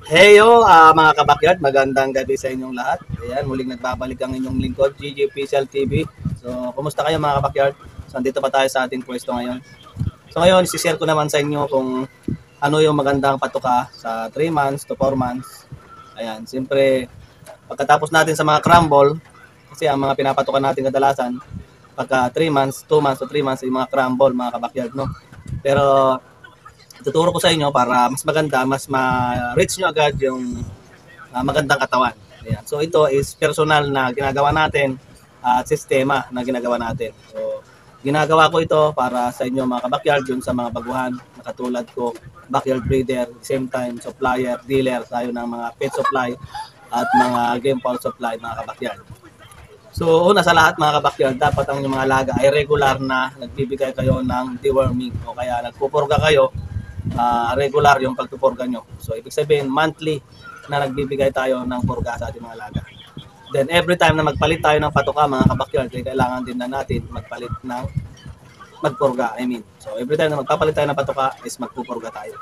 Heyo, mga kabakyard, magandang gabi sa inyong lahat. Ayan, muling nagbabalik ang inyong lingkod, GG Official TV. So, kumusta kayo mga kabakyard? So, andito pa tayo sa ating pwesto ngayon. So, ngayon, isi-share ko naman sa inyo kung ano yung magandang patuka sa 3 months to 4 months. Ayan, siyempre, pagkatapos natin sa mga crumble, kasi ang mga pinapatukan natin kadalasan, pagka 3 months, 2 months to 3 months, yung mga crumble, mga kabakyard, no? Pero, tuturo ko sa inyo para mas maganda, mas ma-reach nyo agad yung magandang katawan. Ayan. So ito is personal na ginagawa natin at sistema na ginagawa natin. So ginagawa ko ito para sa inyo mga kabakyard, yun sa mga baguhan na katulad ko, backyard breeder, same time supplier, dealer tayo ng mga pet supply at mga game fowl supply mga kabakyard. So una sa lahat mga kabakyard, dapat ang inyong mga alaga ay regular na nagbibigay kayo ng deworming o kaya nagpupurga kayo, regular yung pagpupurga nyo. So ibig sabihin monthly na nagbibigay tayo ng purga sa ating mga alaga. Then every time na magpalit tayo ng patuka mga kabakyard, kailangan din na natin magpalit ng magpurga. So every time na magpapalit tayo ng patuka is magpupurga tayo.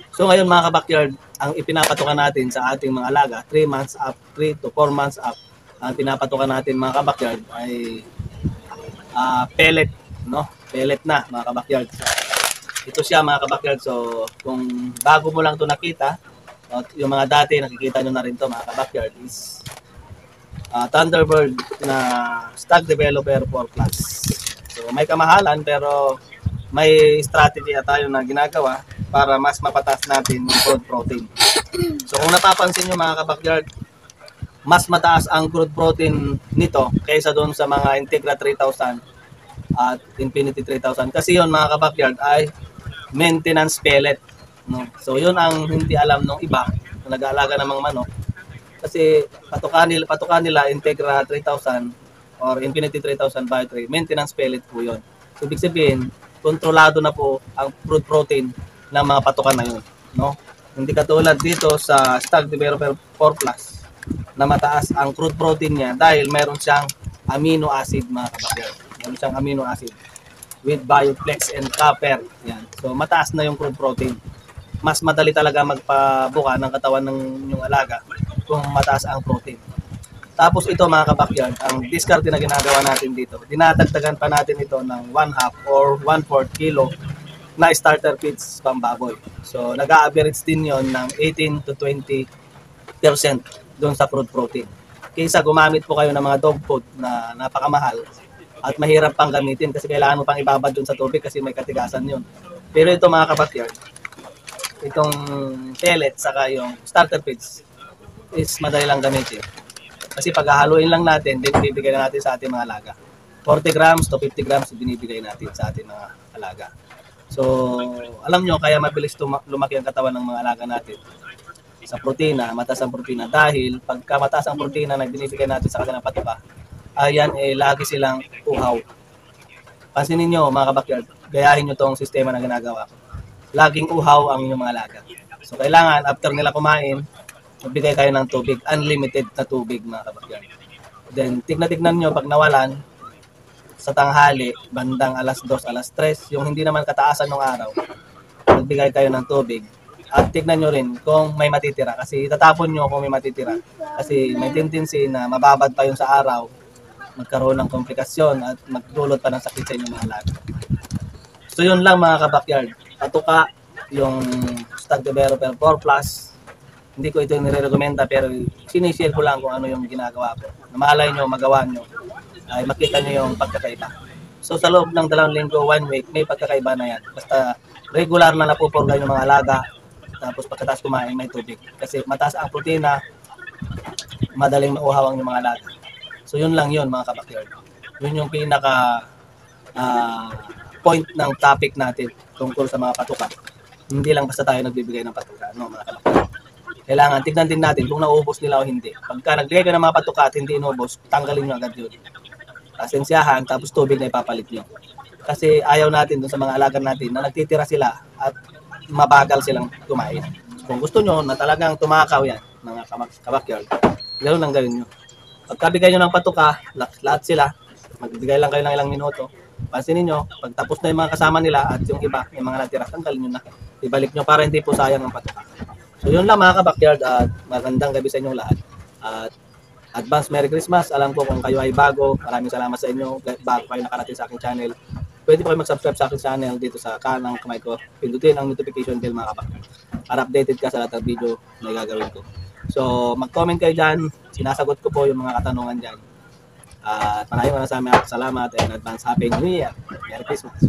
So ngayon mga kabakyard, ang ipinapatuka natin sa ating mga alaga, 3 months up, 3 to 4 months up, ang pinapatukan natin mga kabakyard ay pellet, no? Pellet na mga kabakyard. Ito siya mga kabakyard. So kung bago mo lang ito nakita, yung mga dati nakikita nyo na rin ito mga kabakyard is Thunderbird na stock developer 4 plus. So may kamahalan pero may strategy na tayo na ginagawa para mas mapataas natin yung crude protein. So kung napapansin nyo mga kabakyard, mas mataas ang crude protein nito kaysa doon sa mga Integra 3000 at Infinity 3000. Kasi yun mga kabakyard ay maintenance pellet. No? So yun ang hindi alam ng iba na nag-aalaga ng mga manok. Kasi patukan nila Integra 3000 or Infinity 3000 by 3, maintenance pellet po yun. So ibig sabihin, kontrolado na po ang crude protein ng mga patukan na yun. No? Hindi katulad dito sa stock developer 4 plus na mataas ang crude protein niya dahil meron siyang amino acid mga kabakyard. Meron siyang amino acid with bioflex and copper. Yan. So mataas na yung crude protein. Mas madali talaga magpabuka ng katawan ng inyong alaga kung mataas ang protein. Tapos ito mga kabakyard, ang discard na ginagawa natin dito, dinadagdagan pa natin ito ng 1/2 or 1/4 kilo na starter feeds pambaboy. So nag-a-average din yon ng 18 to 20% doon sa crude protein. Kaysa gumamit po kayo ng mga dog food na napakamahal at mahirap pang gamitin kasi kailangan mo pang ibabad doon sa tubig kasi may katigasan yun. Pero ito mga kabakyard, itong pellet saka yung starter feeds is madali lang gamitin. Kasi paghahaluin lang natin, din bibigay na natin sa ating mga alaga. 40 grams to 50 grams binibigay natin sa ating mga alaga. So, alam nyo, kaya mabilis lumaki ang katawan ng mga alaga natin sa protina, mataas ang protina. Dahil pagka mataas ang protina na binibigay natin sa kanilang patuka, ayan, lagi silang uhaw. Pansinin nyo, mga kabakyard, gayahin nyo tong sistema na ginagawa ko. Laging uhaw ang inyong mga alaga. So, kailangan, after nila kumain, magbigay kayo ng tubig, unlimited na tubig mga kabakyard. Then, tignan nyo pag nawalan, sa tanghali, bandang alas 2, alas 3, yung hindi naman kataasan ng araw, magbigay kayo ng tubig. At tignan nyo rin kung may matitira. Kasi itatapon nyo kung may matitira. Kasi may tendency na mababad pa yung sa araw, magkaroon ng komplikasyon at magdulot pa ng sakit sa inyong mga alaga. So yun lang mga kabakyard. Patuka, yung stock developer 4 plus, hindi ko ito nire-recommenda pero sinishare ko lang kung ano yung ginagawa ko. Namalay nyo, magawa nyo, ay makita nyo yung pagkakaiba. So sa loob ng 2 linggo, 1 week, may pagkakaiba na yan. Basta regular na napupurga yung mga alaga, tapos pagkatapos kumain may tubig. Kasi mataas ang protina, madaling mauhaw ang mga alaga. So yun lang yun mga kabakyard. Yun yung pinaka point ng topic natin tungkol sa mga patuka. Hindi lang basta tayo nagbibigay ng patuka, no mga kabakyard. Kailangan tignan din natin kung naubos nila o hindi. Pagka nagbigay ka ng mga patuka at hindi inubos, tanggalin nyo agad yun. Asensyahan, tapos tubig na ipapalit nyo. Kasi ayaw natin dun sa mga alaga natin na nagtitira sila at mabagal silang kumain. Kung gusto nyo na talagang tumakaw yan, mga kabakyard, ganoon lang gawin nyo. Pagkabigay nyo ng patuka, lahat sila, magbigay lang kayo ng ilang minuto. Pansinin nyo, pag tapos na yung mga kasama nila at yung iba, yung mga natira, tanggalin nyo na. Ibalik nyo para hindi po sayang ang patuka. So yun lang mga ka-backyard at magandang gabi sa inyong lahat. At advance Merry Christmas. Alam ko kung kayo ay bago, maraming salamat sa inyo. Bago kayo nakarating sa aking channel, pwede po kayo mag-subscribe sa aking channel dito sa kanang kamay ko. Pindutin ang notification bell mga kapatid para updated ka sa lahat ng video na gagawin ko. So mag-comment kayo dyan, sinasagot ko po yung mga katanungan dyan. At maraming salamat and advance Happy New Year. Merry Christmas.